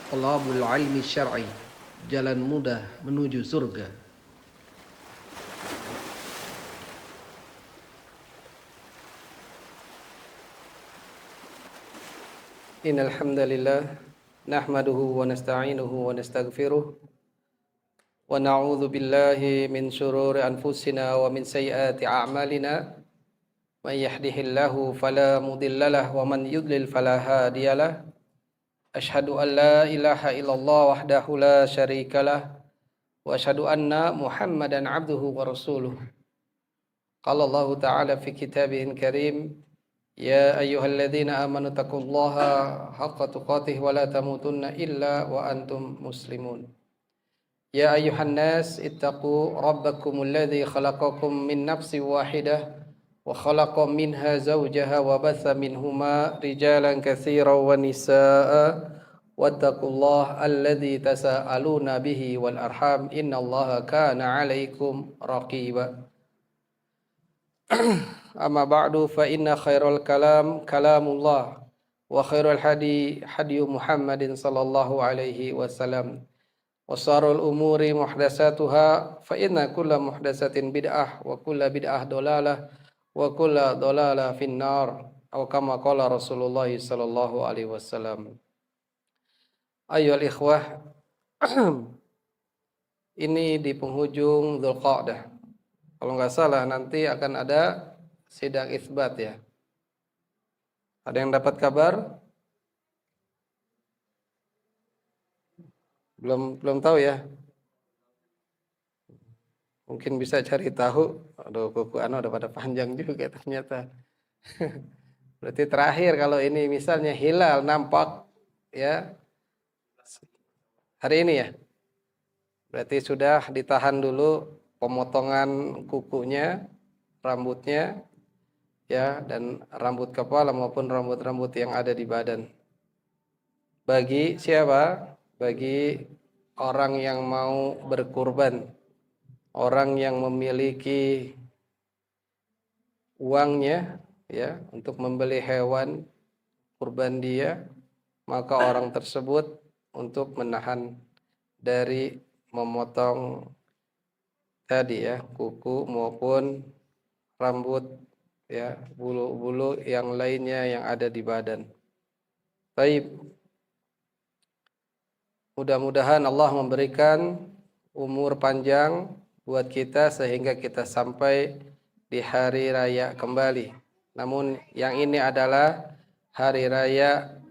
Talabul ilmi syar'i, jalan mudah menuju surga. Innal hamdalillah nahmaduhu wa nasta'inuhu wa nastaghfiruh wa na'udzu billahi min shururi anfusina wa min sayyiati a'malina may yahdihillahu fala mudhillalah wa man yudlil fala hadiyalah asyhadu an la ilaha illallah wahdahu la syarikalah wa asyhadu anna Muhammadan abduhu wa rasuluh. Qala Allah ta'ala fi kitabihil karim يا أيها الذين آمنوا اتقوا الله حق تقاته ولا تموتن إلا وأنتم مسلمون يا أيها الناس اتقوا ربكم الذي خلقكم من نفس واحدة وخلق منها زوجها وبث منهما رجالا كثيرا ونساء واتقوا الله الذي تساءلون به والأرحام إن الله كان عليكم رقيبا Amma ba'du fa inna khairal kalam kalamullah wa khairal hadi hadi Muhammadin sallallahu alaihi wasallam wa sharral umuri muhdatsatuha fa inna kulla muhdatsatin bid'ah wa kulla bid'ah dalalah wa kulla dalalah finnar atau kama qala Rasulullah sallallahu alaihi wasallam. Ayyuhal ikhwah, ini di penghujung Dzulqa'dah. Kalau nggak salah nanti akan ada sidang isbat ya. Ada yang dapat kabar? Belum tahu ya. Mungkin bisa cari tahu. Aduh, kuku udah pada panjang juga ternyata. Berarti terakhir kalau ini misalnya hilal nampak ya hari ini ya. Berarti sudah ditahan dulu pemotongan kukunya, rambutnya ya, dan rambut kepala maupun rambut-rambut yang ada di badan. Bagi siapa? Bagi orang yang mau berkurban, orang yang memiliki uangnya ya untuk membeli hewan kurban dia, maka orang tersebut untuk menahan dari memotong tadi ya kuku maupun rambut ya, bulu-bulu yang lainnya yang ada di badan. Baik. Mudah-mudahan Allah memberikan umur panjang buat kita sehingga kita sampai di hari raya kembali. Namun yang ini adalah hari raya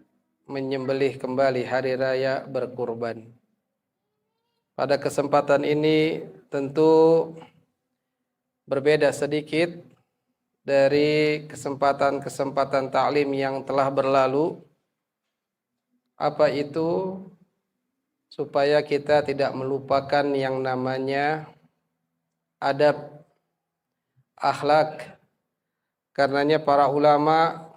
menyembelih kembali, hari raya berkurban. Pada kesempatan ini tentu berbeda sedikit dari kesempatan-kesempatan ta'lim yang telah berlalu. Apa itu? Supaya kita tidak melupakan yang namanya adab, akhlak. Karenanya para ulama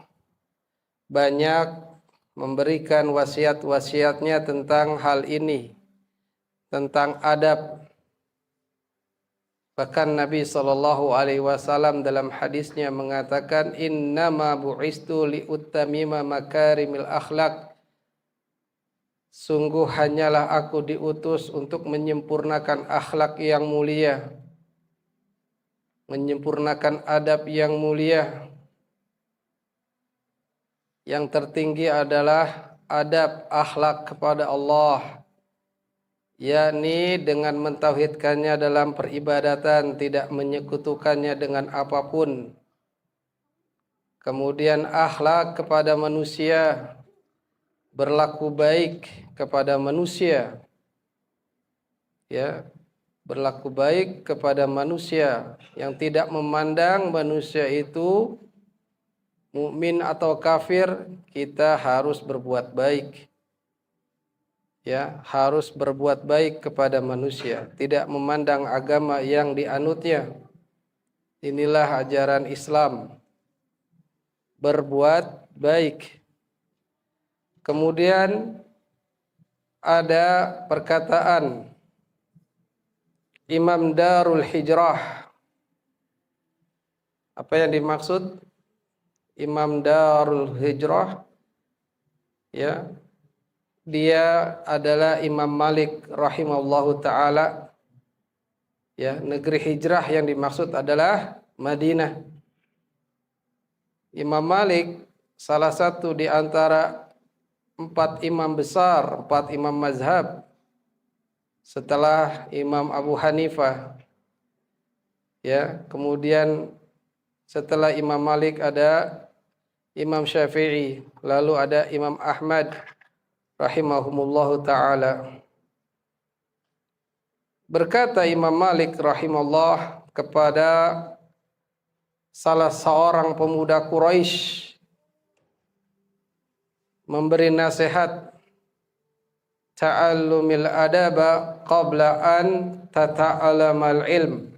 banyak memberikan wasiat-wasiatnya tentang hal ini, tentang adab. Bahkan Nabi SAW dalam hadisnya mengatakan, innama bu'istu li'uttamima makarimil akhlak. Sungguh hanyalah aku diutus untuk menyempurnakan akhlak yang mulia, menyempurnakan adab yang mulia. Yang tertinggi adalah adab akhlak kepada Allah, yakni dengan mentauhidkannya dalam peribadatan, tidak menyekutukannya dengan apapun. Kemudian akhlak kepada manusia, berlaku baik kepada manusia. Ya, berlaku baik kepada manusia yang tidak memandang manusia itu mukmin atau kafir, kita harus berbuat baik. Ya, harus berbuat baik kepada manusia, tidak memandang agama yang dianutnya. Inilah ajaran Islam. Berbuat baik. Kemudian ada perkataan Imam Darul Hijrah. Apa yang dimaksud Imam Darul Hijrah? Ya, dia adalah Imam Malik rahimahullahu taala. Ya, negeri hijrah yang dimaksud adalah Madinah. Imam Malik salah satu di antara 4 imam besar, 4 imam mazhab setelah Imam Abu Hanifah. Ya, kemudian setelah Imam Malik ada Imam Syafi'i, lalu ada Imam Ahmad rahimahumullahu taala. Berkata Imam Malik rahimahullah kepada salah seorang pemuda Quraisy, memberi nasihat, ta'allumil adaba qabla an tata'alamal ilm.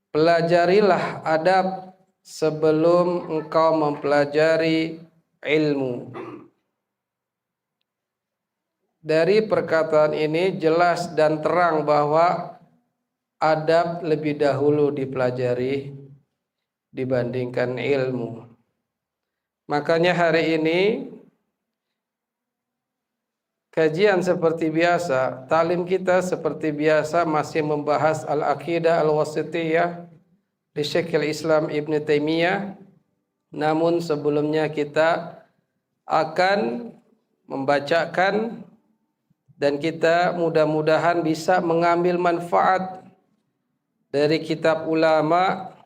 Pelajarilah adab sebelum engkau mempelajari ilmu. Dari perkataan ini jelas dan terang bahwa adab lebih dahulu dipelajari dibandingkan ilmu. Makanya hari ini kajian seperti biasa, talim kita seperti biasa masih membahas al-aqidah al-wasithiyah di Syekhul Islam Ibn Taimiyah. Namun sebelumnya kita akan membacakan dan kita mudah-mudahan bisa mengambil manfaat dari kitab ulama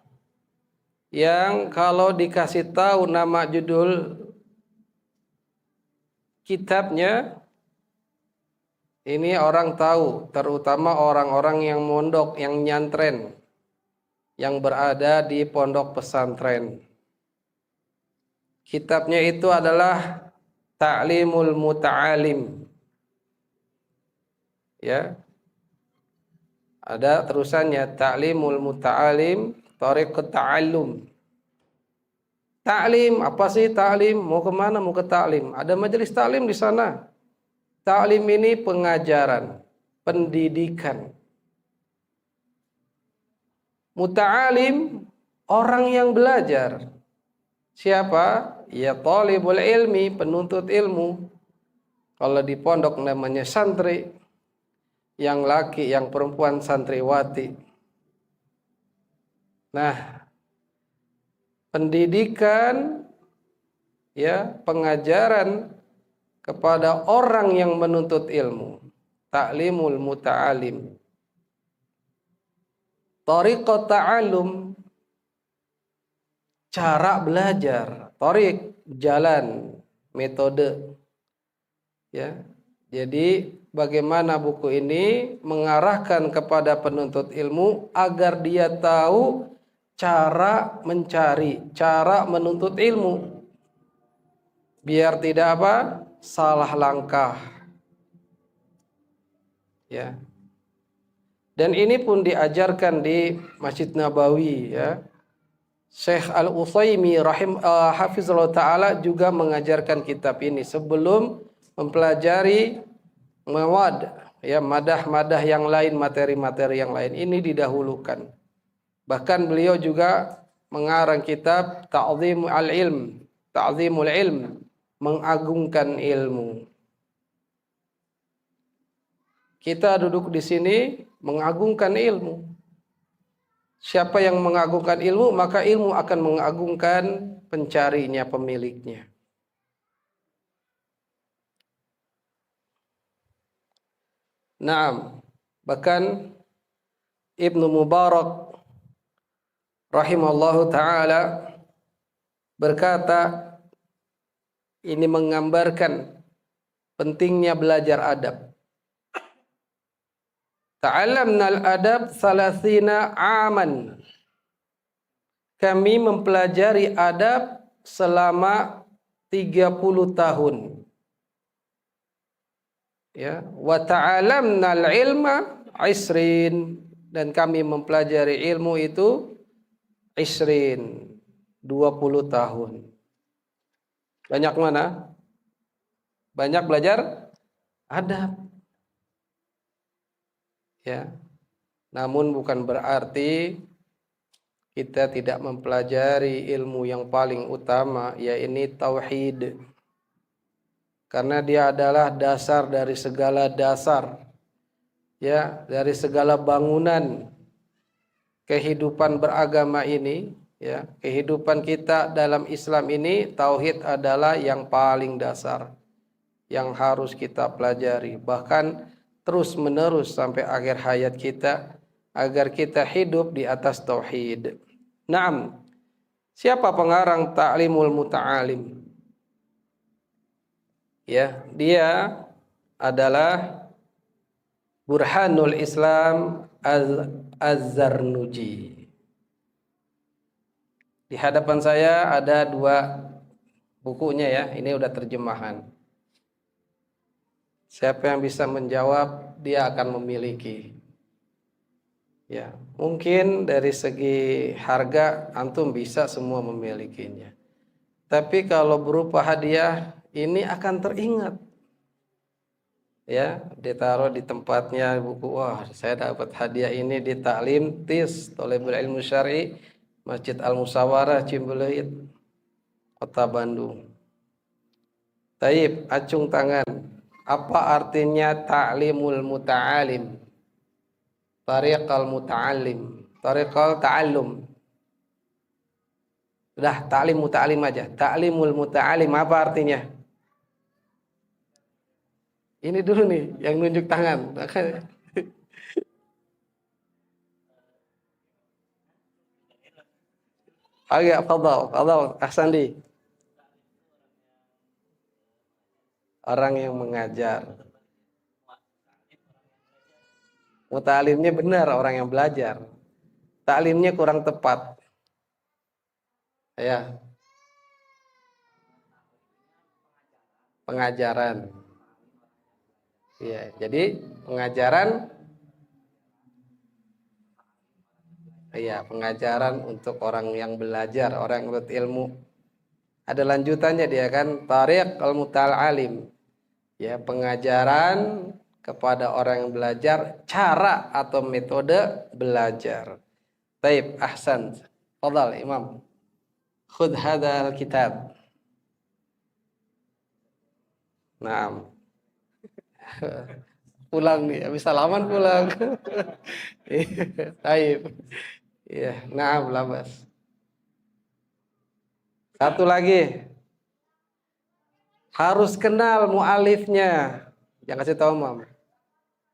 yang kalau dikasih tahu nama judul kitabnya, ini orang tahu, terutama orang-orang yang mondok, yang nyantren, yang berada di pondok pesantren. Kitabnya itu adalah Ta'limul Muta'alim. Ya. Ada terusannya Ta'limul Muta'alim, Thariqut Ta'allum. Ta'lim, apa sih ta'lim? Mau kemana? Mau ke ta'lim. Ada majelis ta'lim di sana. Ta'lim ini pengajaran, pendidikan. Muta'alim, orang yang belajar. Siapa? Ya talibul ilmi, penuntut ilmu. Kalau di pondok namanya santri. Yang laki, yang perempuan santriwati. Nah, pendidikan, ya, pengajaran kepada orang yang menuntut ilmu. Ta'limul muta'alim. Thariqat ta'allum, cara belajar. Thariq, jalan, metode. Ya. Jadi bagaimana buku ini mengarahkan kepada penuntut ilmu agar dia tahu cara mencari, cara menuntut ilmu. Biar tidak apa? Salah langkah. Ya. Dan ini pun diajarkan di Masjid Nabawi, ya. Syekh Al-Utsaimin hafizallahu taala juga mengajarkan kitab ini sebelum mempelajari mawad, ya, madah-madah yang lain, materi-materi yang lain. Ini didahulukan. Bahkan beliau juga mengarang kitab Ta'zimul Ilm, Ta'zimul Ilm, mengagungkan ilmu. Kita duduk di sini mengagungkan ilmu. Siapa yang mengagungkan ilmu, maka ilmu akan mengagungkan pencarinya, pemiliknya. Naam, bahkan Ibnu Mubarak rahimallahu taala berkata, ini menggambarkan pentingnya belajar adab. Ta'allamna al-adab 30 aman. Kami mempelajari adab selama 30 tahun. Ya, wa ta'alamna al-ilma 20, dan kami mempelajari ilmu itu 20 tahun. Banyak mana? Banyak belajar adab. Ya. Namun bukan berarti kita tidak mempelajari ilmu yang paling utama, yaitu tauhid. karena dia adalah dasar dari segala dasar, ya, dari segala bangunan kehidupan beragama ini, ya. Kehidupan kita dalam Islam ini, tauhid adalah yang paling dasar yang harus kita pelajari, bahkan terus menerus sampai akhir hayat kita, agar kita hidup di atas tauhid. Naam, siapa pengarang Ta'limul Muta'alim? Ya, dia adalah Burhanul Islam Az-Zarnuji. Di hadapan saya ada dua bukunya ya, ini udah terjemahan. Siapa yang bisa menjawab, dia akan memiliki. Ya, mungkin dari segi harga antum bisa semua memilikinya. Tapi kalau berupa hadiah, ini akan teringat. Ya, ditaruh di tempatnya buku. Wah, saya dapat hadiah ini di Taklim TIS Thalibul Ilmu Syar'i Masjid Al-Musawarah Cimbuluit, Kota Bandung. Taib, acung tangan. Apa artinya ta'limul muta'alim? Tariqal muta'alim, tariqal ta'allum. Sudah, ta'lim muta'alim aja. Ta'limul muta'alim apa artinya? Ini dulu nih yang nunjuk tangan. Agak fadal, Ahsandi. Orang yang mengajar. Muta'alimnya benar, orang yang belajar. Ta'limnya kurang tepat. Ya. Pengajaran. Ya, jadi pengajaran, ya, pengajaran untuk orang yang belajar, orang yang berilmu. Ada lanjutannya dia kan, tariq al-muta'alim. Ya, pengajaran kepada orang yang belajar, cara atau metode belajar. Taib, ahsan. Fadal, Imam. Khudh hadzal kitab. Naam. Pulang nih, habis salaman pulang. Taib. Ya, naam, labas. Satu lagi. Harus kenal mu'alifnya. Jangan kasih tahu, Mam.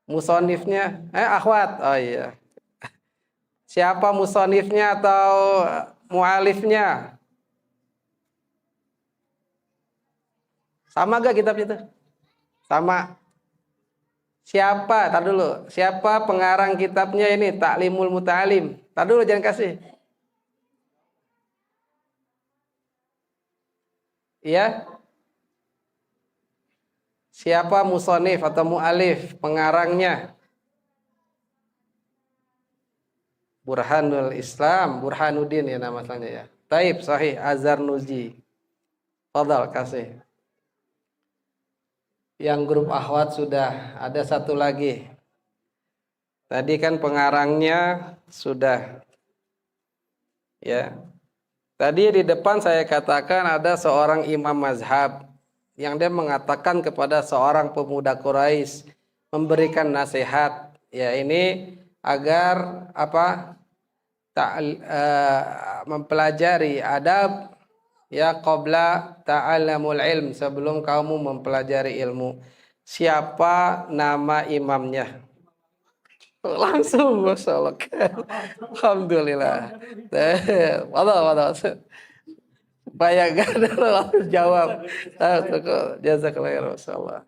Musonifnya, akhwat. Oh iya. Siapa musonifnya atau mu'alifnya? Sama gak kitabnya itu? Sama. Siapa? Tar dulu. Siapa pengarang kitabnya ini? Ta'limul Muta'alim. Tar dulu, jangan kasih. Iya? Siapa musonif atau mu'alif pengarangnya? Burhanul Islam, Burhanuddin ya namanya ya. Taib, sahih, Az-Zarnuji. Fadal, kasih. Yang grup akhwat sudah, ada satu lagi. Tadi kan pengarangnya sudah. Ya. Tadi di depan saya katakan ada seorang imam mazhab yang dia mengatakan kepada seorang pemuda Quraisy, memberikan nasihat, ya, ini agar apa? Mempelajari adab, ya, qabla ta'allamul ilm, sebelum kamu mempelajari ilmu. Siapa nama imamnya? Langsung, Masya Allah. Alhamdulillah. Waduh. Supaya gak ada langsung jawab. Jazakallah ya Rasulullah.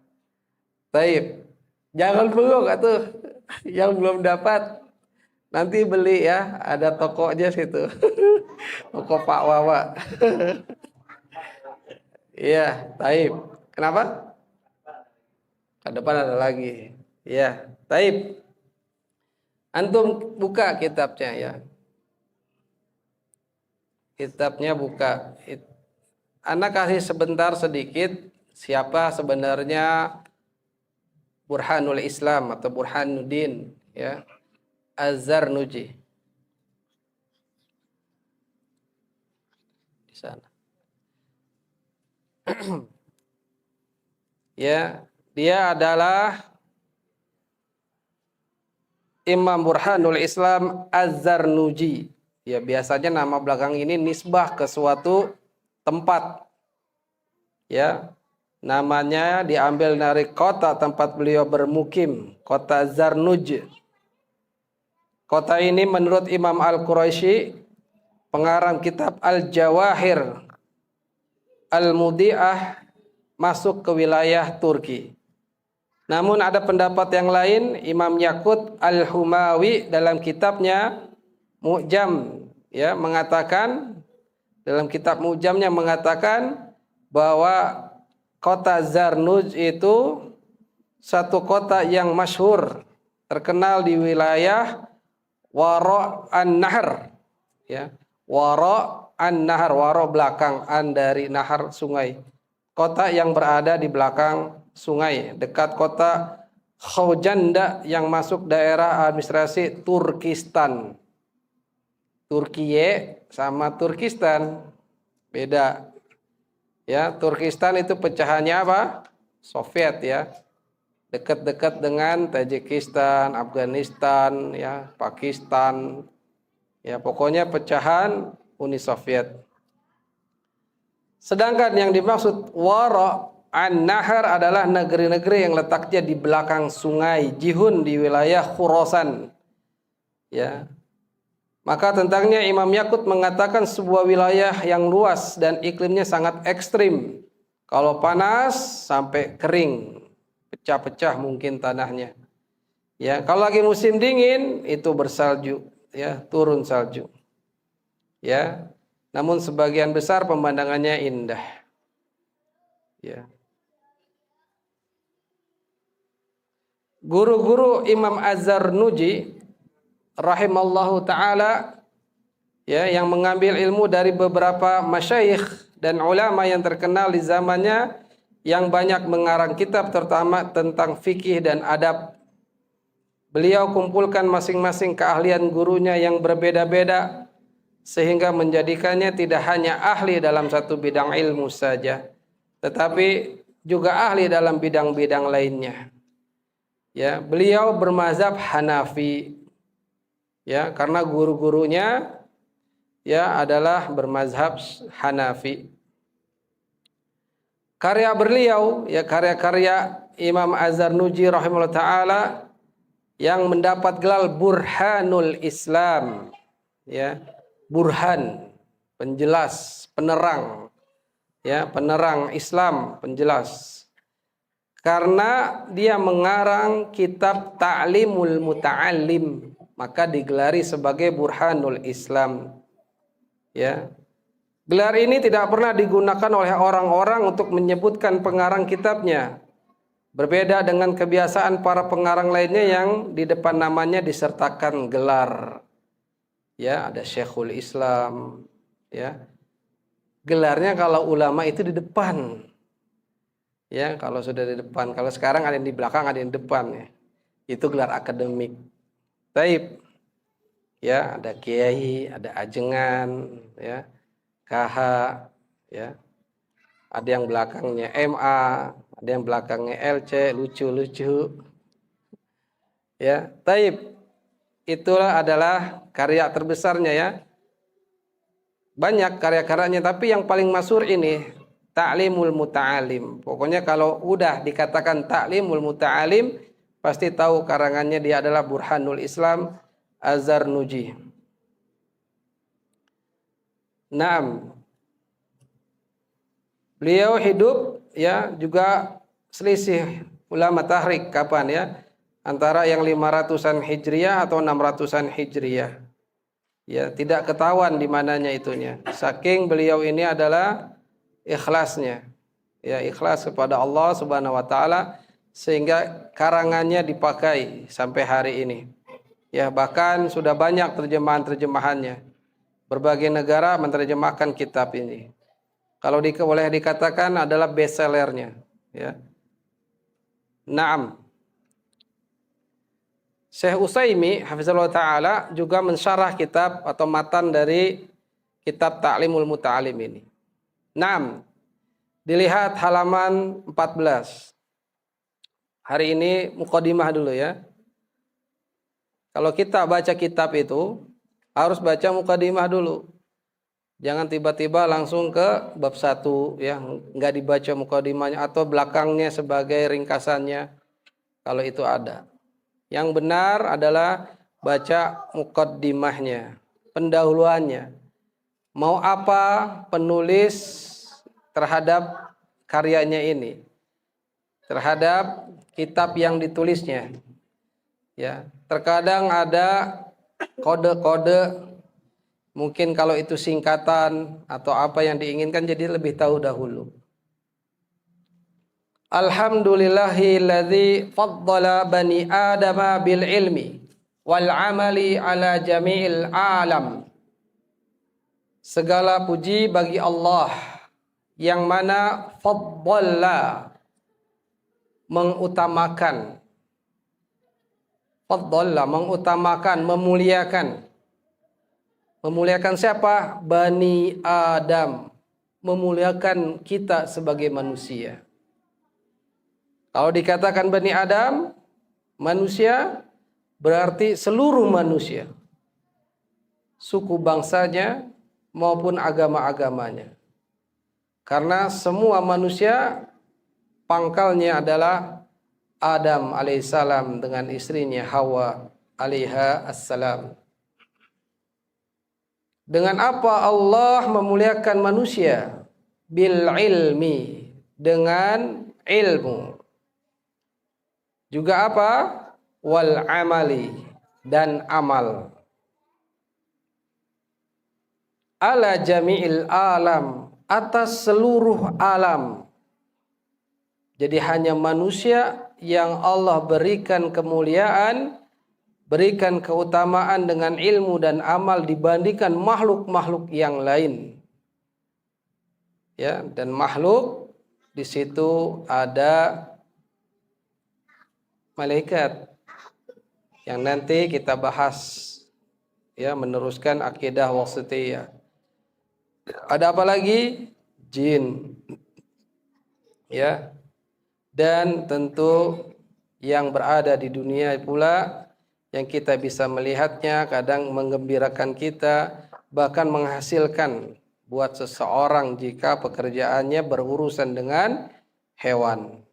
Baik. Jangan bengong atuh. Yang belum dapat, nanti beli ya. Ada tokonya situ. Toko Pak Wawa. Iya, taib. Kenapa? Ke depan ada lagi. Iya, taib. Antum buka kitabnya ya. Kitabnya buka. Anak kasih sebentar sedikit siapa sebenarnya Burhanul Islam atau Burhanuddin, ya, Az-Zarnuji. Di sana. Ya, dia adalah Imam Burhanul Islam Az-Zarnuji. Ya, biasanya nama belakang ini nisbah ke suatu tempat. Ya, namanya diambil dari kota tempat beliau bermukim, kota Zarnuj. Kota ini menurut Imam Al-Quraisy, pengarang kitab Al-Jawahir Al-Mudi'ah, masuk ke wilayah Turki. Namun ada pendapat yang lain, Imam Yaqut Al-Humawi dalam kitabnya Mu'jam, ya, mengatakan, dalam kitab Mu'jamnya mengatakan bahwa kota Zarnuj itu satu kota yang masyhur, terkenal di wilayah Wara' an-Nahr, ya. Wara' an-Nahr, wara belakang, an dari nahar sungai. Kota yang berada di belakang sungai, dekat kota Khawjanda yang masuk daerah administrasi Turkistan. Turkiye sama Turkistan beda. Ya, Turkistan itu pecahannya apa? Soviet, ya. Dekat-dekat dengan Tajikistan, Afghanistan, ya, Pakistan. Ya, pokoknya pecahan Uni Soviet. Sedangkan yang dimaksud Wara' an-Nahr adalah negeri-negeri yang letaknya di belakang sungai Jihun di wilayah Khurasan. Ya. Maka tentangnya Imam Yaqut mengatakan sebuah wilayah yang luas dan iklimnya sangat ekstrim. Kalau panas sampai kering, pecah-pecah mungkin tanahnya. Ya, kalau lagi musim dingin itu bersalju, ya, turun salju. Ya. Namun sebagian besar pemandangannya indah. Ya. Guru-guru Imam Az-Zarnuji rahimallahu taala, ya, yang mengambil ilmu dari beberapa masyayikh dan ulama yang terkenal di zamannya, yang banyak mengarang kitab terutama tentang fikih dan adab. Beliau kumpulkan masing-masing keahlian gurunya yang berbeda-beda sehingga menjadikannya tidak hanya ahli dalam satu bidang ilmu saja, tetapi juga ahli dalam bidang-bidang lainnya. Ya, beliau bermazhab Hanafi. Ya, karena guru-gurunya, ya, adalah bermazhab Hanafi. Karya beliau, ya, karya-karya Imam Az-Zarnuji rahimahullah taala yang mendapat gelar Burhanul Islam, ya, burhan, penjelas, penerang, ya, penerang Islam, penjelas. Karena dia mengarang kitab Ta'limul Muta'allim, maka digelari sebagai Burhanul Islam. Ya. Gelar ini tidak pernah digunakan oleh orang-orang untuk menyebutkan pengarang kitabnya. Berbeda dengan kebiasaan para pengarang lainnya yang di depan namanya disertakan gelar. Ya, ada Syekhul Islam, ya. Gelarnya kalau ulama itu di depan. Ya, kalau sudah di depan. Kalau sekarang ada yang di belakang, ada yang di depan, ya. Itu gelar akademik. Taib. Ya, ada kiai, ada ajengan, ya. KH, ya. Ada yang belakangnya MA, ada yang belakangnya LC, lucu-lucu. Ya, taib. Itulah adalah karya terbesarnya, ya. Banyak karya-karyanya, tapi yang paling masyhur ini Ta'limul Muta'alim. Pokoknya kalau udah dikatakan Ta'limul Muta'alim, pasti tahu karangannya dia adalah Burhanul Islam Az-Zarnuji. Naam. Beliau hidup, ya, juga selisih ulama tahrik kapan, ya? Antara yang 500-an Hijriyah atau 600-an Hijriyah. Ya, tidak ketahuan di mananya itunya. Saking beliau ini adalah ikhlasnya. Ya, ikhlas kepada Allah Subhanahu wa taala sehingga karangannya dipakai sampai hari ini. Ya, bahkan sudah banyak terjemahan-terjemahannya. Berbagai negara menerjemahkan kitab ini. Kalau boleh dikatakan adalah bestsellernya, ya. Naam. Syekh Utsaimin hafizallahu taala juga mensyarah kitab atau matan dari kitab Ta'limul Muta'alim ini. Naam. Dilihat halaman 14. Hari ini mukadimah dulu ya. Kalau kita baca kitab itu harus baca mukadimah dulu. Jangan tiba-tiba langsung ke bab 1 ya, enggak dibaca mukadimahnya atau belakangnya sebagai ringkasannya kalau itu ada. Yang benar adalah baca mukaddimahnya, pendahuluannya. Mau apa penulis terhadap karyanya ini, terhadap kitab yang ditulisnya. Ya, terkadang ada kode-kode, mungkin kalau itu singkatan atau apa yang diinginkan, jadi lebih tahu dahulu. Alhamdulillahilladzi faddala bani adama bil ilmi wal amali ala jami'il alam. Segala puji bagi Allah yang mana faddala, mengutamakan, faddala, mengutamakan, memuliakan. Memuliakan siapa? Bani Adam. Memuliakan kita sebagai manusia. Kalau dikatakan Bani Adam, manusia, berarti seluruh manusia. Suku bangsanya maupun agama-agamanya. Karena semua manusia pangkalnya adalah Adam alaihissalam dengan istrinya Hawa alaiha assalam. Dengan apa Allah memuliakan manusia? Bil ilmi, dengan ilmu. Juga apa? Wal amali, dan amal. Ala jami'il alam, atas seluruh alam. Jadi hanya manusia yang Allah berikan kemuliaan, berikan keutamaan dengan ilmu dan amal dibandingkan makhluk-makhluk yang lain. Ya, dan makhluk di situ ada malaikat yang nanti kita bahas ya, meneruskan akidah wasithiyah. Ada apa lagi? Jin. Ya. Dan tentu yang berada di dunia pula yang kita bisa melihatnya, kadang menggembirakan kita, bahkan menghasilkan buat seseorang jika pekerjaannya berurusan dengan hewan.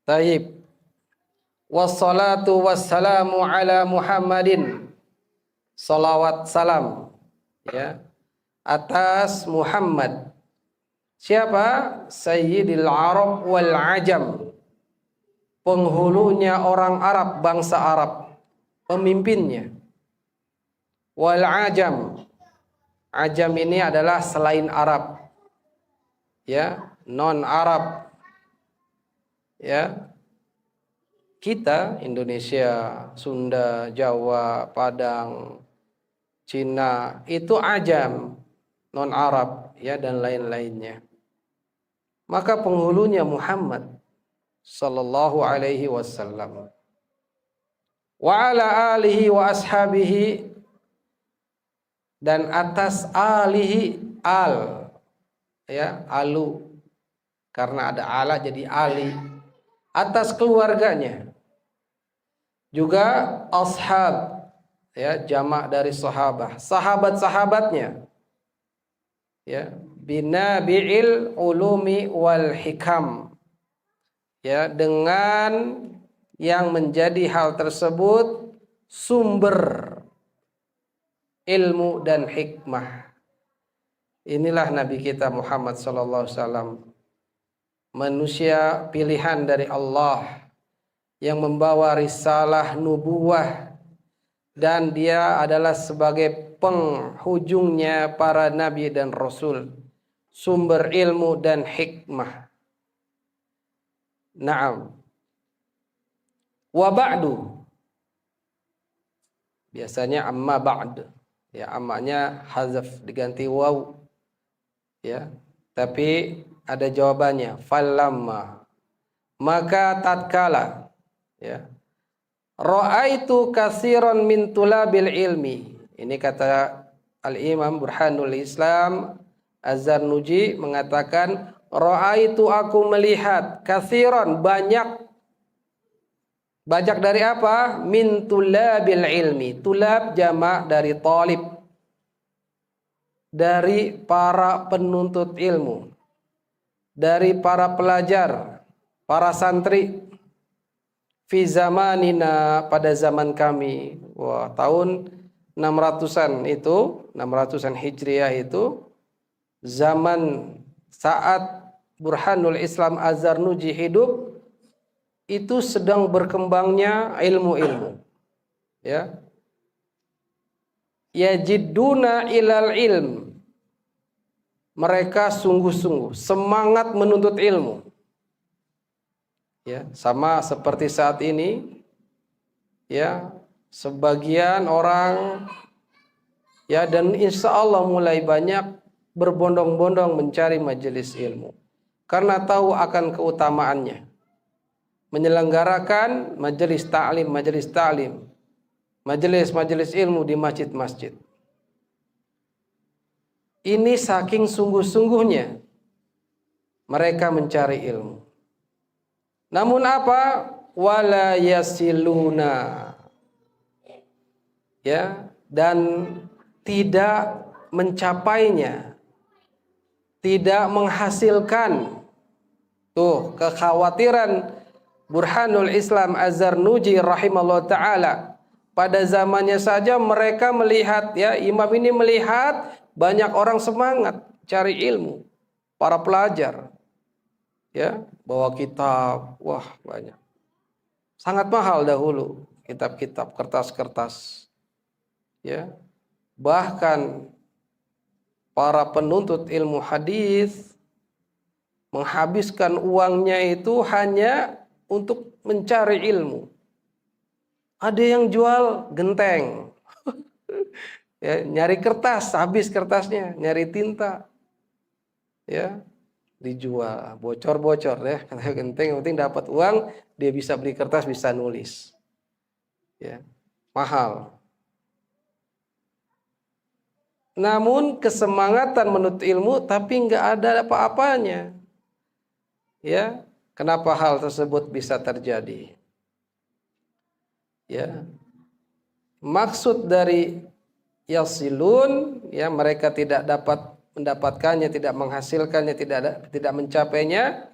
Taib. Wassalatu wassalamu ala Muhammadin. Salawat salam ya atas Muhammad. Siapa? Sayyidil Arab wal Ajam. Penghulunya orang Arab, bangsa Arab, pemimpinnya. Wal Ajam. Ajam ini adalah selain Arab. Ya, non Arab. Ya. Kita Indonesia, Sunda, Jawa, Padang, Cina, itu Ajam, non Arab ya, dan lain-lainnya. Maka penghulunya Muhammad sallallahu alaihi wasallam. Wa ala alihi wa ashabihi, dan atas alihi, al ya, alu, karena ada ala jadi ali, atas keluarganya. Juga ashab ya, jamak dari sahabah, sahabat-sahabatnya ya, binabi'il ulumi wal hikam ya, dengan yang menjadi hal tersebut sumber ilmu dan hikmah. Inilah Nabi kita Muhammad sallallahu alaihi wasallam, manusia pilihan dari Allah yang membawa risalah nubuwah, dan dia adalah sebagai penghujungnya para nabi dan rasul, sumber ilmu dan hikmah. Naam. Wa ba'du. Biasanya amma ba'd. Ya, ammanya hazaf diganti waw. Ya. Tapi ada jawabannya, falamma. Maka tatkala ya, ra'aitu katsiran min tulabil ilmi. Ini kata Al-Imam Burhanul Islam Az-Zarnuji mengatakan, ra'aitu, aku melihat, katsiran, banyak Bajak dari apa? Min tulabil ilmi. Tulab jamak dari talib. Dari para penuntut ilmu. Dari para pelajar, para santri. Fi zamanina, pada zaman kami. Wah, tahun 600-an itu, 600-an Hijriah itu, zaman saat Burhanul Islam Az-Zarnuji hidup, itu sedang berkembangnya ilmu-ilmu. Ya. Yajidduna ilal ilm. Mereka sungguh-sungguh semangat menuntut ilmu. Ya, sama seperti saat ini. Ya, sebagian orang ya, dan insya Allah mulai banyak berbondong-bondong mencari majelis ilmu karena tahu akan keutamaannya. Menyelenggarakan majelis ta'lim, majelis ilmu di masjid-masjid. Ini saking sungguh-sungguhnya mereka mencari ilmu. Namun apa? Wala yasiluna. Ya, dan tidak mencapainya. Tidak menghasilkan. Tuh, kekhawatiran Burhanul Islam Az-Zarnuji rahimahullah ta'ala. Pada zamannya saja mereka melihat, ya, imam ini melihat banyak orang semangat cari ilmu, para pelajar, ya, bawa kitab, wah banyak, sangat mahal dahulu kitab-kitab, kertas-kertas, ya, bahkan para penuntut ilmu hadis menghabiskan uangnya itu hanya untuk mencari ilmu. Ada yang jual genteng. Ya, nyari kertas, habis kertasnya, nyari tinta, ya, dijual, bocor-bocor, ya, genteng, yang penting dapat uang, dia bisa beli kertas, bisa nulis, ya, mahal. Namun kesemangatan menuntut ilmu, tapi nggak ada apa-apanya, ya. Kenapa hal tersebut bisa terjadi? Ya, maksud dari yasilun, ya, mereka tidak dapat mendapatkannya, tidak menghasilkannya, tidak mencapainya.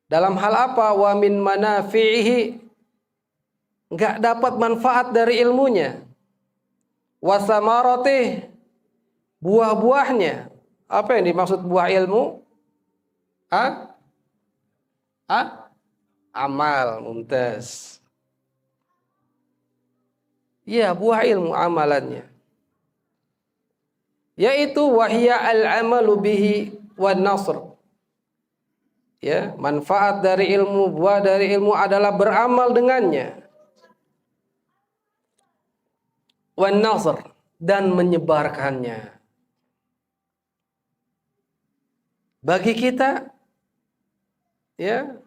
Dalam hal apa? Wa min manafi'ihi, enggak dapat manfaat dari ilmunya. Wa samarati, buah-buahnya. Apa yang dimaksud buah ilmu? Amal, mumtaz. Ya, buah ilmu, amalannya. Yaitu wahya al-amalu bihi wan nasr. Ya, manfaat dari ilmu, buah dari ilmu adalah beramal dengannya. Wan nasr, dan menyebarkannya. Bagi kita, ya,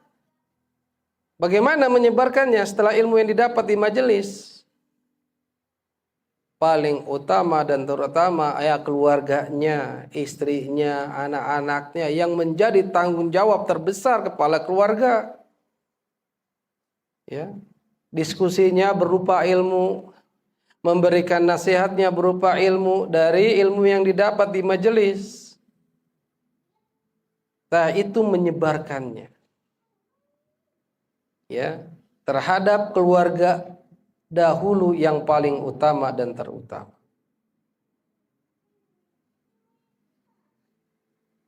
bagaimana menyebarkannya setelah ilmu yang didapat di majelis? Paling utama dan terutama ya keluarganya, istrinya, anak-anaknya yang menjadi tanggung jawab terbesar kepala keluarga. Ya, diskusinya berupa ilmu, memberikan nasihatnya berupa ilmu dari ilmu yang didapat di majelis. Nah, itu menyebarkannya, ya, terhadap keluarga dahulu yang paling utama dan terutama.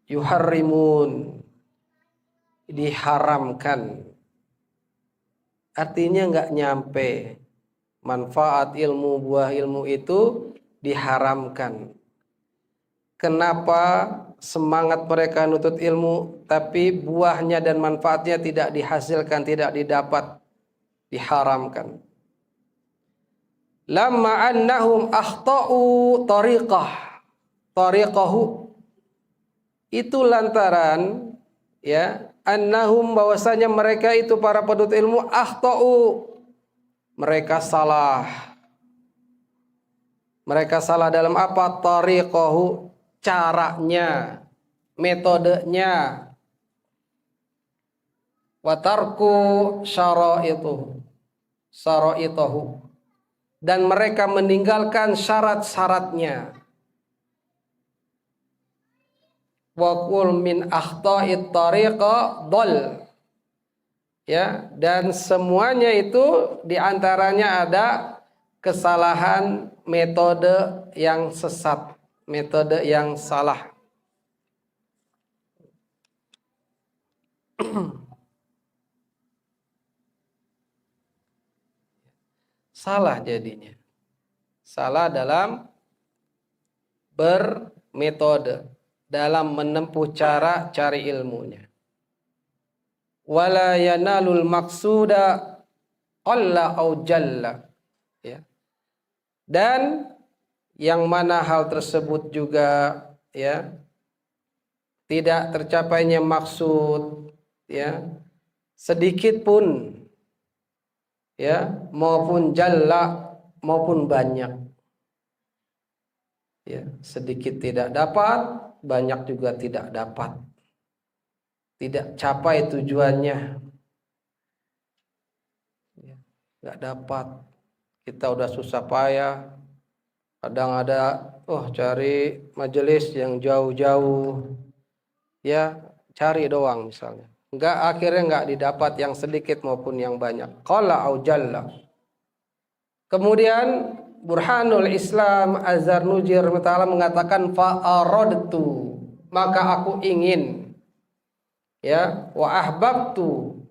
Yuharrimun, diharamkan. Artinya nggak nyampe. Manfaat ilmu, buah ilmu itu diharamkan. Kenapa semangat mereka nuntut ilmu, tapi buahnya dan manfaatnya tidak dihasilkan, tidak didapat, diharamkan. Lamma annahum akhta'u tariqahu, itu lantaran, ya, annahum, bahwasanya mereka itu para penuntut ilmu, akhta'u, mereka salah dalam apa? Tariqahu, caranya, metodenya. Wa tarku syara'itu, syara'itahu, dan mereka meninggalkan syarat-syaratnya. Wa qul min akhta'it tariqa dhal, ya, dan semuanya itu diantaranya ada kesalahan metode yang sesat, metode yang salah. Salah jadinya. Salah dalam bermetode, dalam menempuh cara cari ilmunya. Wala yanalul maqsuda qalla au jalla, ya. Dan yang mana hal tersebut juga, ya, tidak tercapainya maksud, ya, sedikit pun, ya, maupun jalla maupun banyak, ya, sedikit tidak dapat, banyak juga tidak dapat, tidak capai tujuannya, ya, nggak dapat. Kita udah susah payah, kadang ada cari majelis yang jauh-jauh, ya, cari doang misalnya, akhirnya nggak didapat yang sedikit maupun yang banyak. Qala au jalla. Kemudian Burhanul Islam Az-Zarnuji rahimahullah mengatakan fa aradtu, maka aku ingin, ya, wa ahbabtu,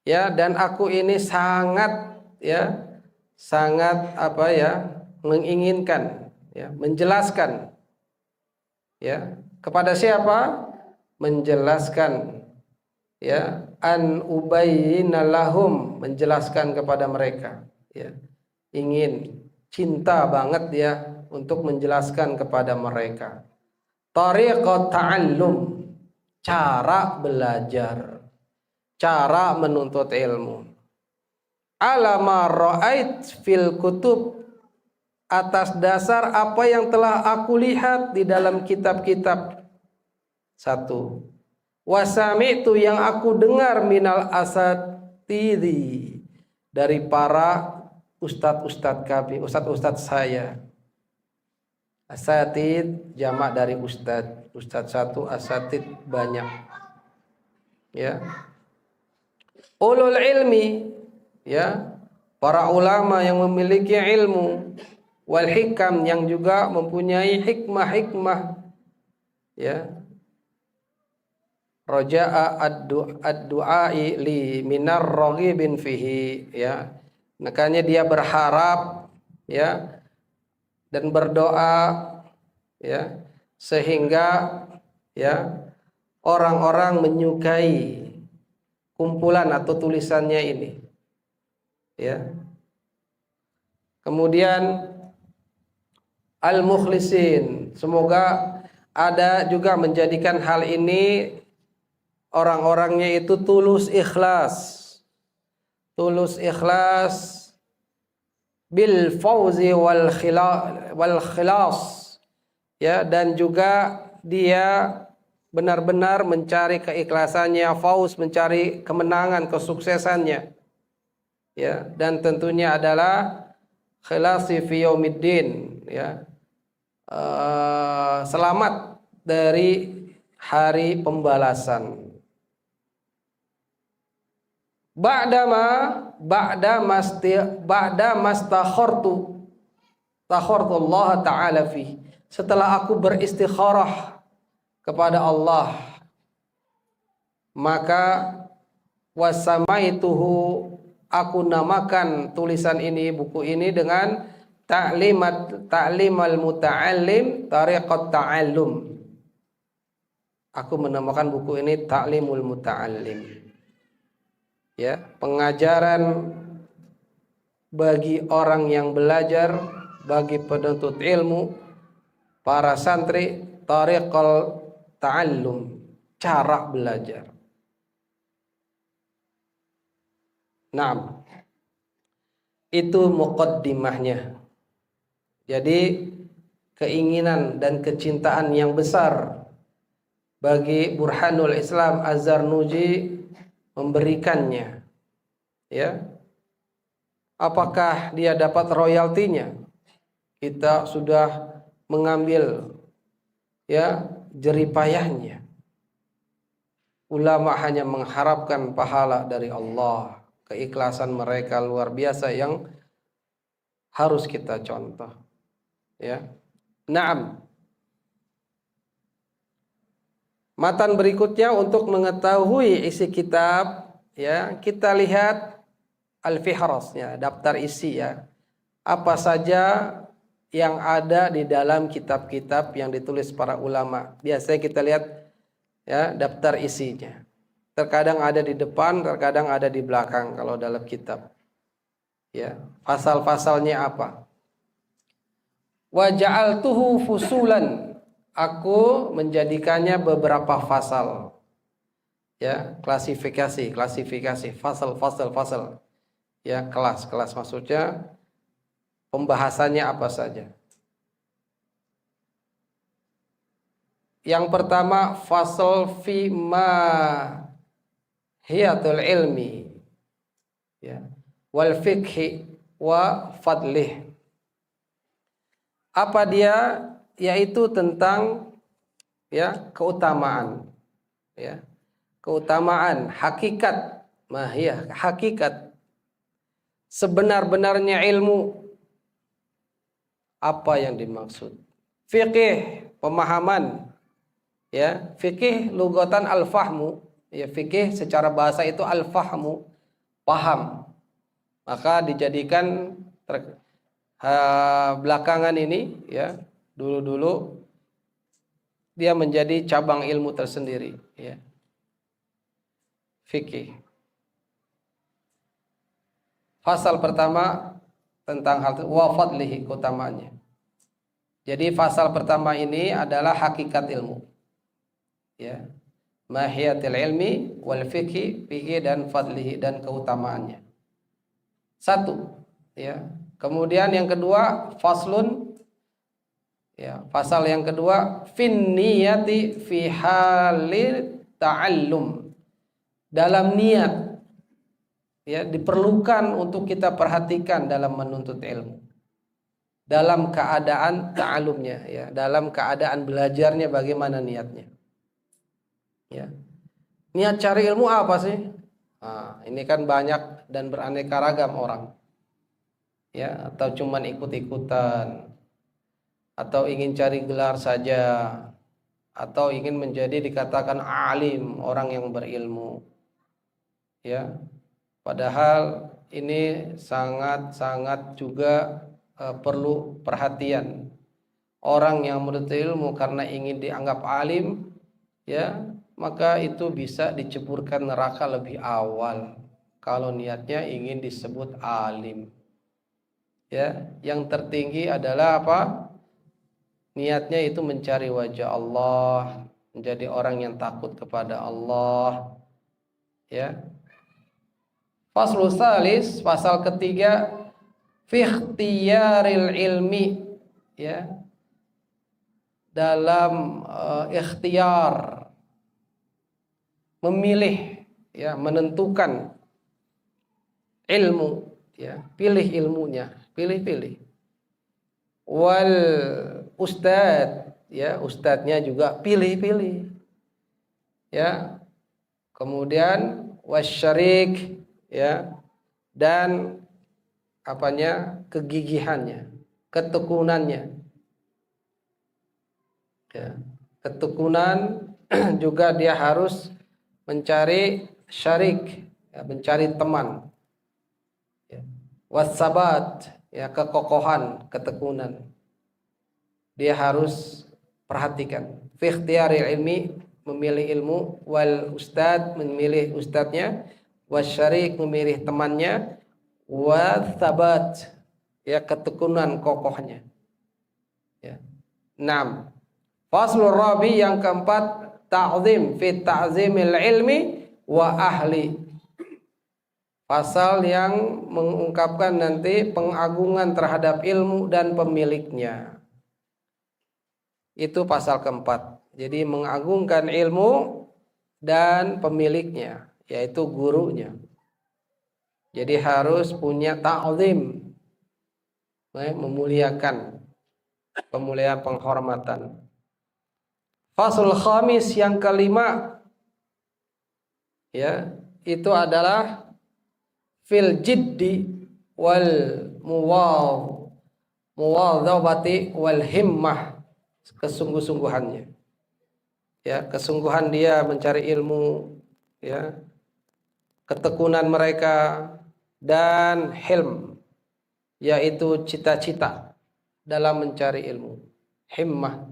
ya, dan aku ini sangat, ya, sangat menginginkan, ya, menjelaskan, ya, kepada siapa? Menjelaskan, ya, an ubayyina lahum, menjelaskan kepada mereka, ya, ingin, cinta banget ya untuk menjelaskan kepada mereka tariqat ta'allum, cara belajar, cara menuntut ilmu, ala ma ra'ait fil kutub, atas dasar apa yang telah aku lihat di dalam kitab-kitab. Satu, wasami'tu, yang aku dengar, minal asatidhi, dari para ustadz-ustadz kami, ustadz-ustadz saya. Asatid jamak dari ustadz, ustadz satu, asatid banyak, ya. Ulul ilmi, ya, para ulama yang memiliki ilmu, wal hikam, yang juga mempunyai hikmah-hikmah, ya. Raja'a ad-du'ai li minar raghibin fihi, ya. Makanya dia berharap, ya, dan berdoa, ya, sehingga, ya, orang-orang menyukai kumpulan atau tulisannya ini, ya. Kemudian al-mukhlisin, semoga ada juga menjadikan hal ini orang-orangnya itu tulus ikhlas bil fauzi wal khilas, ya, dan juga dia benar-benar mencari keikhlasannya, fauz, mencari kemenangan, kesuksesannya, ya, dan tentunya adalah khilasi fi yaumiddin, ya, selamat dari hari pembalasan. Ba'da mastakhartu Allah ta'ala fi, setelah aku beristikharah kepada Allah, maka wasamaituhu, aku namakan tulisan ini, buku ini, dengan ta'limal muta'allim tariqat ta'allum. Aku menamakan buku ini Ta'limul Muta'allim, ya, pengajaran bagi orang yang belajar, bagi penuntut ilmu, para santri, tariqal ta'allum, cara belajar. Nah, itu muqaddimahnya. Jadi keinginan dan kecintaan yang besar bagi Burhanul Islam Az-Zarnuji memberikannya, ya, Apakah dia dapat royaltinya? Kita sudah mengambil ya jeripayahnya. Ulama hanya mengharapkan pahala dari Allah. Keikhlasan mereka luar biasa yang harus kita contoh. Ya. Naam. Matan berikutnya untuk mengetahui isi kitab, ya, kita lihat al-fihras, ya, daftar isi, ya. Apa saja yang ada di dalam kitab-kitab yang ditulis para ulama. Biasanya kita lihat ya daftar isinya. Terkadang ada di depan, terkadang ada di belakang kalau dalam kitab. Ya, pasal-pasalnya apa? Wa ja'altuhu fusulan. Aku menjadikannya beberapa fasal. Ya, klasifikasi, fasal. Ya, kelas maksudnya pembahasannya apa saja. Yang pertama fasal fi mahiyatul ilmi, ya, wal fiqhi wa fadlih. Apa dia? Yaitu tentang ya keutamaan, ya, keutamaan, hakikat, mahiyah, hakikat, sebenar-benarnya ilmu. Apa yang dimaksud? Fikih, pemahaman, ya, fikih lugatan al-fahmu, ya, fikih secara bahasa itu al-fahmu, paham. Maka dijadikan belakangan ini, ya, dulu dia menjadi cabang ilmu tersendiri, ya. Fikih. Fasal pertama tentang hal wa fadlihi, keutamaannya. Jadi fasal pertama ini adalah hakikat ilmu. Ya. Mahiyatil ilmi wal fikhi dan fadlihi, dan keutamaannya. Satu, ya. Kemudian yang kedua faslun, ya, pasal yang kedua fin niyati fi halil ta'allum. Dalam niat, ya, diperlukan untuk kita perhatikan dalam menuntut ilmu. Dalam keadaan ta'allumnya, ya, dalam keadaan belajarnya bagaimana niatnya. Ya. Niat cari ilmu apa sih? Nah, ini kan banyak dan beraneka ragam orang. Ya, atau cuman ikut-ikutan, atau ingin cari gelar saja, atau ingin menjadi dikatakan alim, orang yang berilmu. Ya. Padahal ini sangat-sangat juga perlu perhatian. Orang yang menuntut ilmu karena ingin dianggap alim, ya, maka itu bisa diceburkan neraka lebih awal kalau niatnya ingin disebut alim. Ya, yang tertinggi adalah apa? Niatnya itu mencari wajah Allah, menjadi orang yang takut kepada Allah. Ya. Faslul salis, pasal ketiga, fi ikhtiyaril ilmi, ya. Dalam ikhtiar, memilih, ya, menentukan ilmu, ya, pilih ilmunya, pilih. Wal ustad, ya, ustadznya juga pilih. Ya. Kemudian wasyarik, ya, dan apanya, kegigihannya, ketekunannya. Ya. Ketekunan juga dia harus mencari syarik, ya, mencari teman. Ya. Wasabat, ya, kekokohan, ketekunan. Dia harus perhatikan. Fi ikhtiyaril ilmi, memilih ilmu, wal ustad, memilih ustadznya, wasyarik, memilih temannya, wasabat, ya, ketekunan, kokohnya. Ya. 6. Faslur rabi, yang keempat, ta'zim fi ta'zimil ilmi wa ahli. Pasal yang mengungkapkan nanti pengagungan terhadap ilmu dan pemiliknya. Itu pasal keempat. Jadi mengagungkan ilmu dan pemiliknya, yaitu gurunya. Jadi harus punya ta'zim, memuliakan, pemuliaan penghormatan. Fasul khamis yang kelima, ya, itu adalah fil jiddi wal muwadhabati wal himmah, kesungguh-sungguhannya. Ya, kesungguhan dia mencari ilmu, ya, ketekunan mereka, dan hilm, yaitu cita-cita dalam mencari ilmu. Himmah,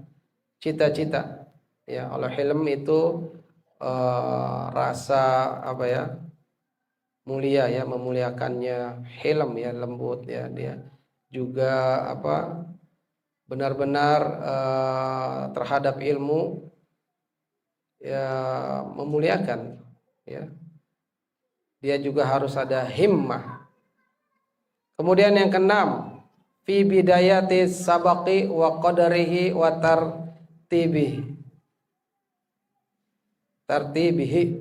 cita-cita. Ya, kalau hilm itu rasa apa ya? Mulia, ya, memuliakannya. Hilm, ya, lembut, ya, dia juga apa? Benar-benar terhadap ilmu, ya, memuliakan, ya. Dia juga harus ada himmah. Kemudian yang keenam, fi bidayati sabaqi wa qadarihi wa tartibihi,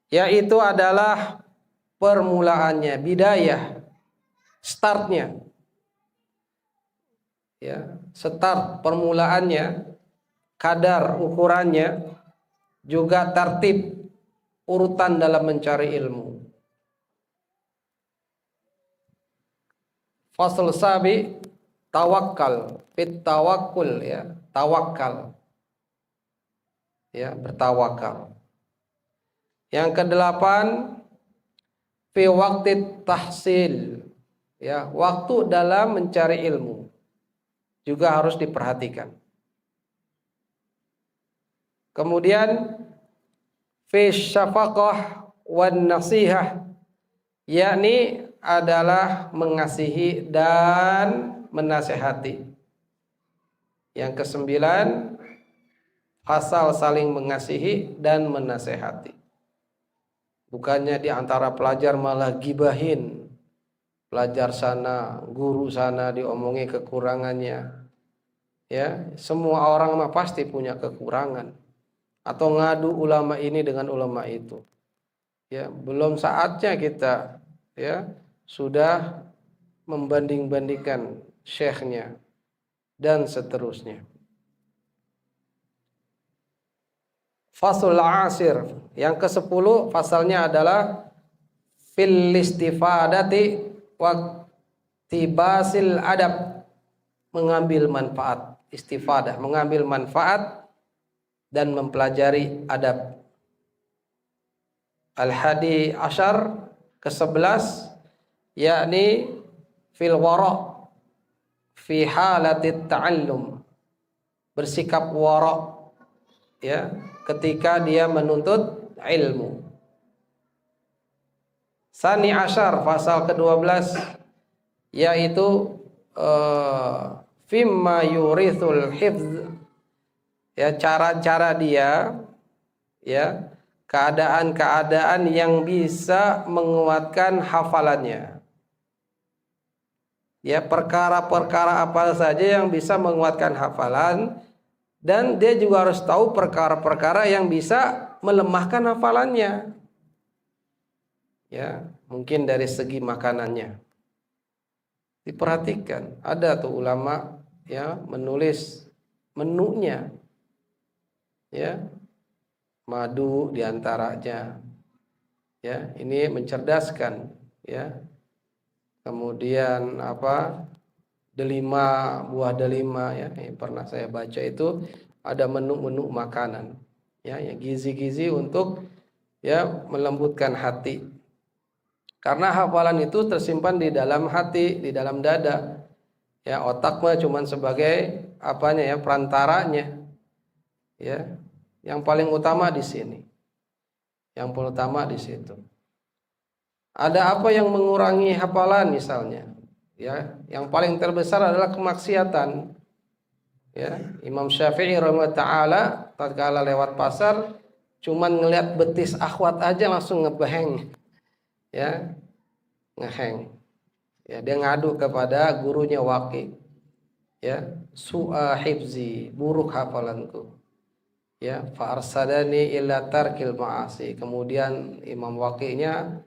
yaitu adalah permulaannya, bidayah, startnya, ya, start permulaannya, kadar ukurannya, juga tertib urutan dalam mencari ilmu. Fasal sabi, tawakal, fit tawakul, ya, tawakal, ya, bertawakal. Yang kedelapan, fi waqti tahsil, ya, waktu dalam mencari ilmu juga harus diperhatikan. Kemudian fi syafaqah wan nasihah, yakni adalah mengasihi dan menasehati. Yang kesembilan, fasal saling mengasihi dan menasehati. Bukannya di antara pelajar malah gibahin pelajar sana, guru sana, diomongi kekurangannya. Ya, semua orang mah pasti punya kekurangan, atau ngadu ulama ini dengan ulama itu. Ya, belum saatnya kita, ya, sudah membanding-bandingkan syekhnya dan seterusnya. Fasul asir, yang ke-10 pasalnya adalah fil istifadati wa tibasil adab, mengambil manfaat, istifadah, mengambil manfaat dan mempelajari adab. Al-hadi asyar, ke-11, yakni fil wara' fi halatit ta'allum, bersikap wara', ya, ketika dia menuntut ilmu. Sani asyar, pasal ke-12, yaitu fimma yurithul hifz, ya, cara-cara dia, ya, keadaan-keadaan yang bisa menguatkan hafalannya. Ya, perkara-perkara apa saja yang bisa menguatkan hafalan, dan dia juga harus tahu perkara-perkara yang bisa melemahkan hafalannya. Ya, mungkin dari segi makanannya. Diperhatikan, ada tuh ulama, ya, menulis menunya, ya, madu diantaranya, ya, ini mencerdaskan, ya. Kemudian apa, delima, buah delima, ya, yang pernah saya baca itu ada menu-menu makanan, ya, yang gizi-gizi untuk, ya, melembutkan hati. Karena hafalan itu tersimpan di dalam hati, di dalam dada. Ya, otak mah cuman sebagai apanya, ya, perantaranya. Ya, yang paling utama di sini. Yang paling utama di situ. Ada apa yang mengurangi hafalan misalnya? Ya, yang paling terbesar adalah kemaksiatan. Ya, Imam Syafi'i rahimahullah taala tatkala lewat pasar cuman ngelihat betis akhwat aja langsung ngebaheng. Ya, ngeheng. Ya, dia ngadu kepada gurunya Waqi. Ya, su'a hifzi, buruk hafalanku. Ya, fa arsadani illa tarkil ma'asi. Kemudian Imam Waqi'nya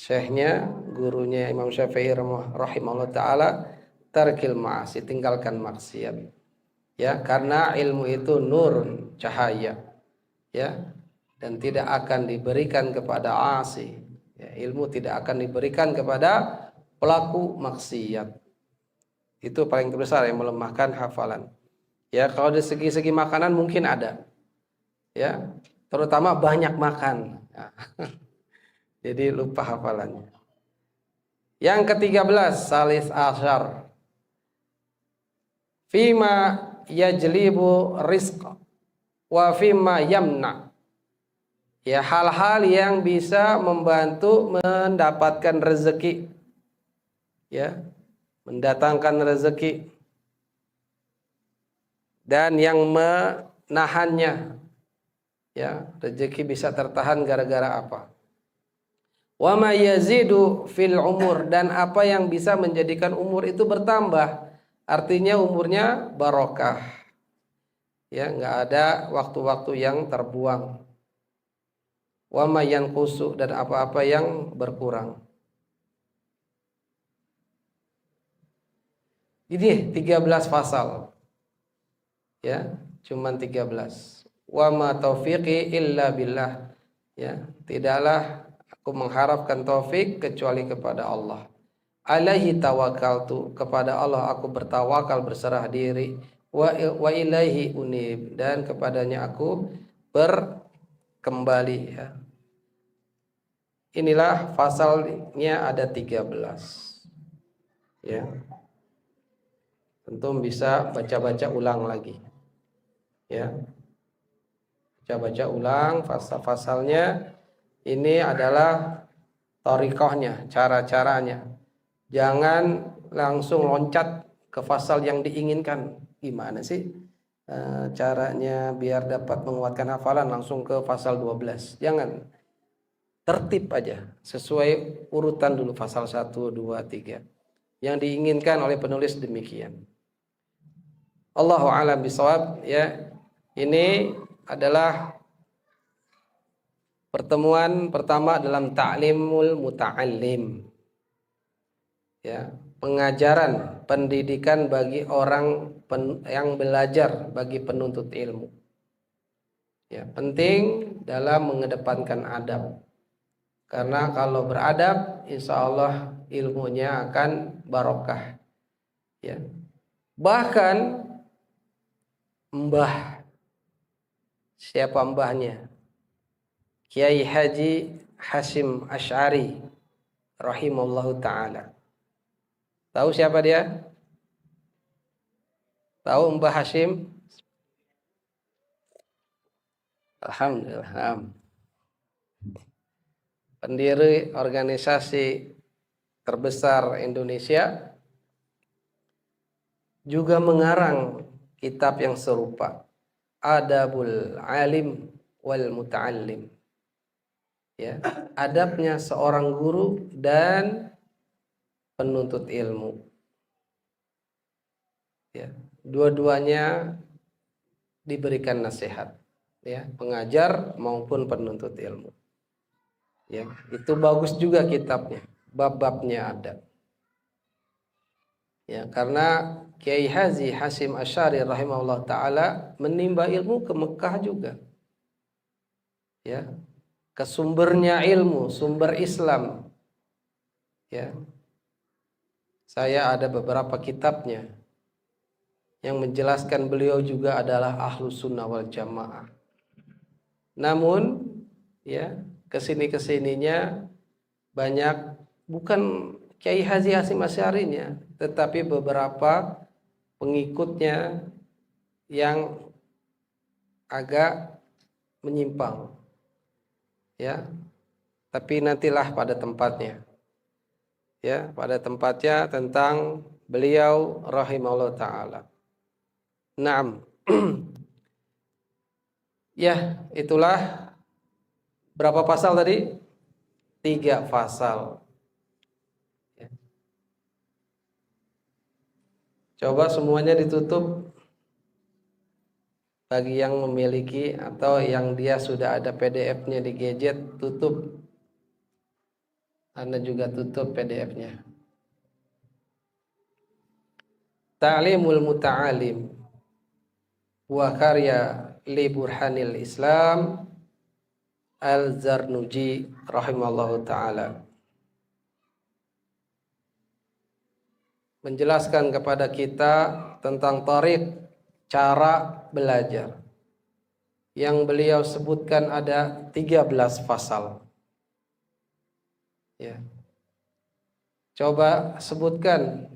syekhnya, gurunya Imam Syafi'i rahimahullah taala, tarkil ma'asi, tinggalkan maksiat. Ya, karena ilmu itu nurun, cahaya. Ya, dan tidak akan diberikan kepada asi. Ya, ilmu tidak akan diberikan kepada pelaku maksiat. Itu paling terbesar yang melemahkan hafalan. Ya, kalau dari segi-segi makanan mungkin ada. Ya, terutama banyak makan. Ya. Jadi lupa hafalannya. Yang ke-13, salis asyar. Fima yajlibu rizq wa fima yamna. Ya, hal-hal yang bisa membantu mendapatkan rezeki. Ya, mendatangkan rezeki. Dan yang menahannya. Ya, rezeki bisa tertahan gara-gara apa? Wa ma yazidu fil umur, dan apa yang bisa menjadikan umur itu bertambah. Artinya umurnya barokah. Ya, enggak ada waktu-waktu yang terbuang. Wa ma yanqusu, dan apa-apa yang berkurang. Ini 13 pasal. Ya, cuman 13. Wa ma taufiqi illa billah. Ya, tidaklah aku mengharapkan taufik kecuali kepada Allah. Alaihi tawakkaltu, kepada Allah aku bertawakal, berserah diri. Wa ilaihi unib, dan kepadanya aku berkembali. Ya. Inilah pasalnya ada 13. Ya. Tentu bisa baca-baca ulang lagi. Ya. Baca-baca ulang pasal-pasalnya. Ini adalah thariqahnya, cara-caranya. Jangan langsung loncat ke pasal yang diinginkan. Gimana sih caranya biar dapat menguatkan hafalan, langsung ke pasal 12? Jangan. Tertib aja, sesuai urutan dulu, pasal 1, 2, 3. Yang diinginkan oleh penulis demikian. Allahu a'lam bishawab. Ya. Ini adalah pertemuan pertama dalam ta'limul muta'allim. Ya, pengajaran, pendidikan bagi orang yang belajar, bagi penuntut ilmu. Ya, penting dalam mengedepankan adab. Karena kalau beradab, insya Allah ilmunya akan barokah. Ya. Bahkan mbah, siapa mbahnya? Kiai Haji Hasyim Asy'ari rahimahullahu ta'ala. Tahu siapa dia? Tahu Mbah Hasyim? Alhamdulillah. Pendiri organisasi terbesar Indonesia, juga mengarang kitab yang serupa, Adabul Alim wal Muta'allim. Ya, adabnya seorang guru dan penuntut ilmu. Ya, dua-duanya diberikan nasihat, ya, pengajar maupun penuntut ilmu. Ya, itu bagus juga kitabnya, bab-babnya ada. Ya, karena Kiai Haji Hasyim Asy'ari rahimahullah taala menimba ilmu ke Mekah juga. Ya, ke sumbernya ilmu, sumber Islam. Ya. Saya ada beberapa kitabnya yang menjelaskan beliau juga adalah Ahlus Sunnah wal Jamaah. Namun, ya, kesininya banyak bukan Kiai Haji Hasyim Asy'arinya, tetapi beberapa pengikutnya yang agak menyimpang. Ya. Tapi nantilah pada tempatnya. Ya, pada tempatnya tentang beliau rahimahullah taala. Naam. Ya, itulah berapa pasal tadi? 3 pasal. Ya. Coba semuanya ditutup. Bagi yang memiliki atau yang dia sudah ada PDF-nya di gadget, tutup. Anda juga tutup PDF-nya. Ta'limul Muta'alim wa karya li Burhanil Islam Al-Zarnuji rahimallahu ta'ala, menjelaskan kepada kita tentang tarik cara belajar yang beliau sebutkan ada 13 pasal. Ya. Coba sebutkan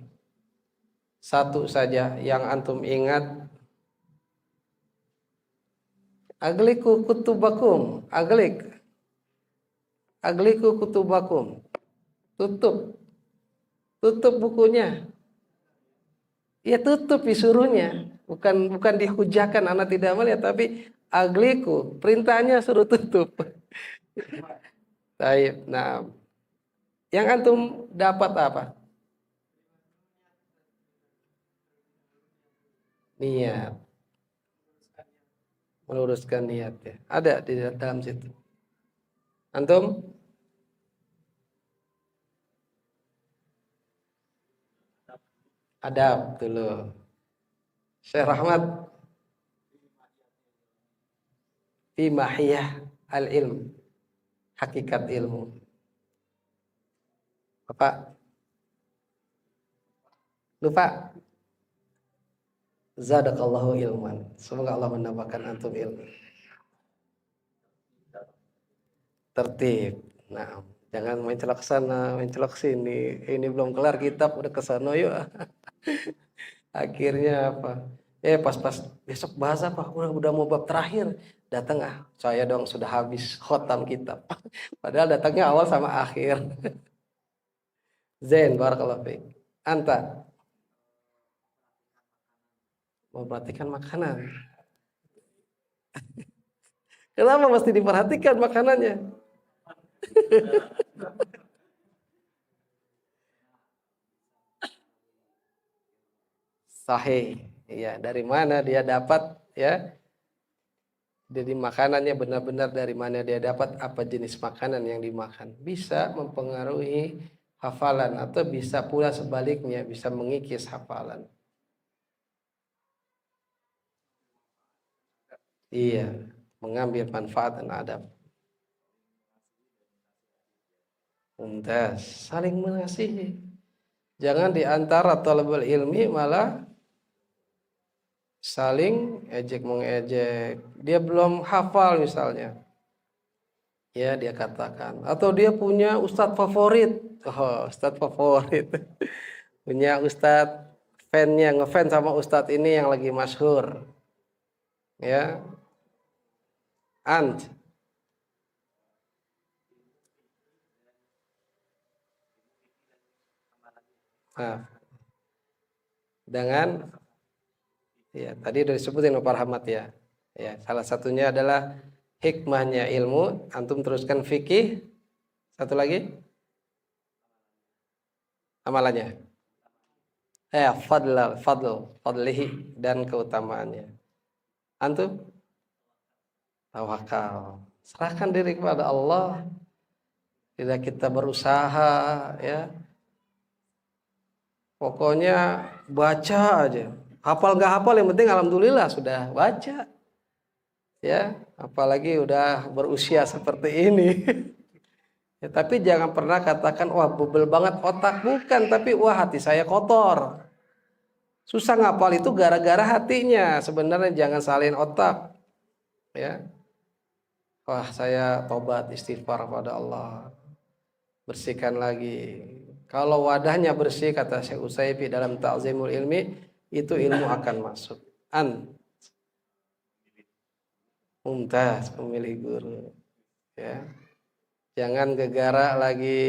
satu saja yang antum ingat. Agliku kutubakum, agliku kutubakum. Tutup bukunya. Ya tutup disuruhnya, bukan dihujahkan anak tidak melihat, tapi agliku, perintahnya suruh tutup. Baik, nah, yang antum dapat apa? Niat, meluruskan niat ya. Ada di dalam situ. Antum? Adab dulu. Syekh Rahmat. Fi mahiyah al-ilm. Hakikat ilmu. Bapak? Lupa? Zadakallahu ilman. Semoga Allah menambahkan antum ilmu. Tertib. Nah, jangan main celak sana, main celak sini. Ini belum kelar kitab udah ke sana yuk. Akhirnya apa? Pas besok bahas apa? Udah mau bab terakhir. Datang saya dong sudah habis khotam kitab. Padahal datangnya awal sama akhir. Zain barakallahu fiik. Anta memperhatikan makanan. Kenapa mesti diperhatikan makanannya? Sahih. Ya, dari mana dia dapat ya? Jadi makanannya benar-benar dari mana dia dapat, apa jenis makanan yang dimakan. Bisa mempengaruhi hafalan atau bisa pula sebaliknya, bisa mengikis hafalan. Iya, mengambil manfaat dan adab. Mumtaz, saling mengasihi. Jangan diantara talabul ilmi malah saling ejek mengejek. Dia belum hafal misalnya. Ya, dia katakan. Atau dia punya ustadz favorit. Oh, ustadz favorit. Punya ustadz fannya, ngefans sama ustadz ini yang lagi masyhur. Ya. Ant. Nah, dengan ya tadi udah disebutin Pak Rahmat ya. Ya, salah satunya adalah hikmahnya ilmu, antum teruskan fikih. Satu lagi amalannya. Fadlihi dan keutamaannya. Antum tawakal. Serahkan diri kepada Allah. Tidak kita berusaha ya. Pokoknya baca aja. Hafal nggak hafal yang penting alhamdulillah sudah baca. Ya, apalagi udah berusia seperti ini. Ya, tapi jangan pernah katakan wah bebel banget otak, bukan, tapi wah hati saya kotor. Susah ngapal itu gara-gara hatinya. Sebenarnya jangan salin otak. Ya. Wah, saya tobat istighfar kepada Allah. Bersihkan lagi. Kalau wadahnya bersih, kata Syekh Utsaimin dalam Ta'zimul Ilmi, itu ilmu akan masuk. Mumtaz, pemilih guru. Ya. Jangan gegara lagi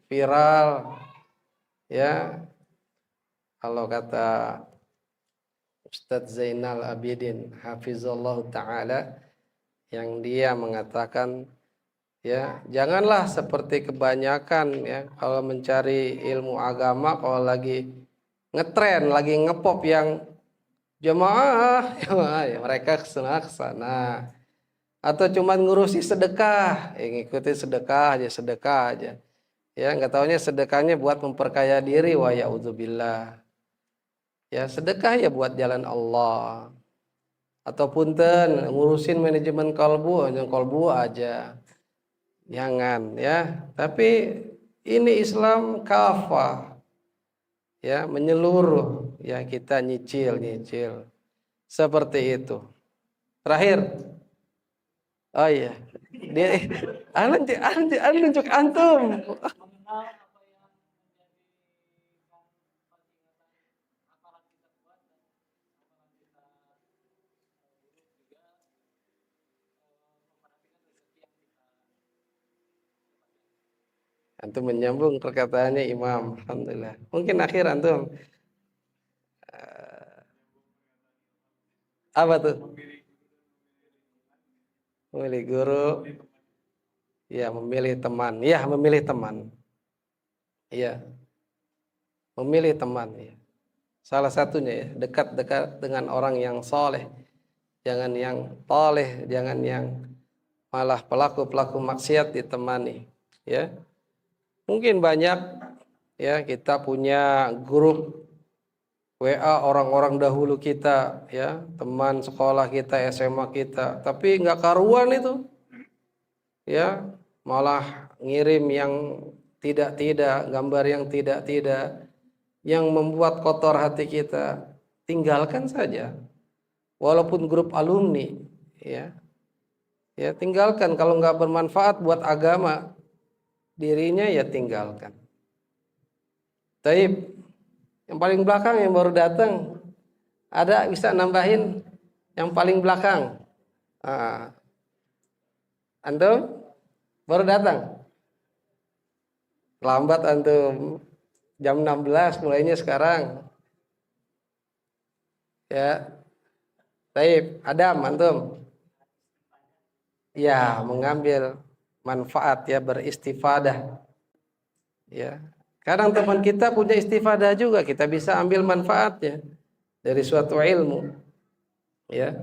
viral. Ya. Kalau kata Ustadz Zainal Abidin hafizallahu taala, yang dia mengatakan ya, janganlah seperti kebanyakan ya kalau mencari ilmu agama, kalau lagi ngetren, lagi ngepop yang jamaah ya mereka kesana atau cuman ngurusi sedekah, ngikutin sedekah aja Ya, nggak taunya sedekahnya buat memperkaya diri, wa ya'udzubillah. Ya, sedekah ya buat jalan Allah. Atau punten ngurusin manajemen kalbu, yang kalbu aja. Jangan ya. Tapi ini Islam kafah. Ya, menyeluruh. Ya, kita nyicil. Seperti itu. Terakhir. Oh iya. Dia nunjuk antum. Antum menyambung perkataannya Imam. Alhamdulillah. Mungkin akhir antum. Apa tuh? Memilih guru. Ya, memilih teman. Ya, memilih teman. Ya, memilih teman. Ya. Salah satunya ya, dekat-dekat dengan orang yang soleh. Jangan yang toleh, jangan yang malah pelaku-pelaku maksiat ditemani. Ya, mungkin banyak ya kita punya grup WA orang-orang dahulu kita, ya teman sekolah kita, SMA kita, tapi nggak karuan itu, ya malah ngirim yang tidak-tidak, gambar yang tidak-tidak, yang membuat kotor hati kita. Tinggalkan saja, walaupun grup alumni, ya tinggalkan. Kalau nggak bermanfaat buat agama dirinya, ya tinggalkan. Taib, yang paling belakang yang baru datang, ada bisa nambahin yang paling belakang? Antum baru datang, lambat antum, jam 16 mulainya sekarang. Ya, Taib, Adam, antum. Ya, mengambil manfaat, ya beristifadah. Ya, kadang teman kita punya istifadah juga, kita bisa ambil manfaatnya dari suatu ilmu. Ya,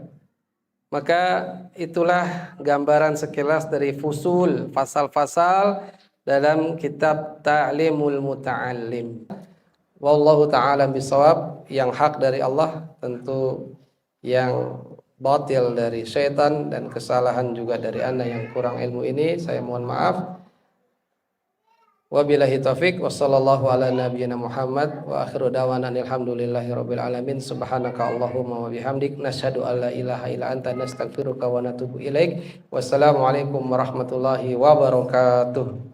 maka itulah gambaran sekilas dari fusul, fasal-fasal dalam kitab Ta'limul Muta'allim. Wallahu ta'ala bisawab, yang hak dari Allah, tentu yang batil dari syaitan dan kesalahan juga dari anda yang kurang ilmu ini, saya mohon maaf. Wabillahi taufik wa sallallahu ala nabiyyina Muhammad wa akhiru dawana alhamdulillahi rabbil alamin. Subhanaka Allahumma wa bihamdik nasyhadu an la ilaha illa anta nastaghfiruka wa natubu ilaik. Wassalamualaikum warahmatullahi wabarakatuh.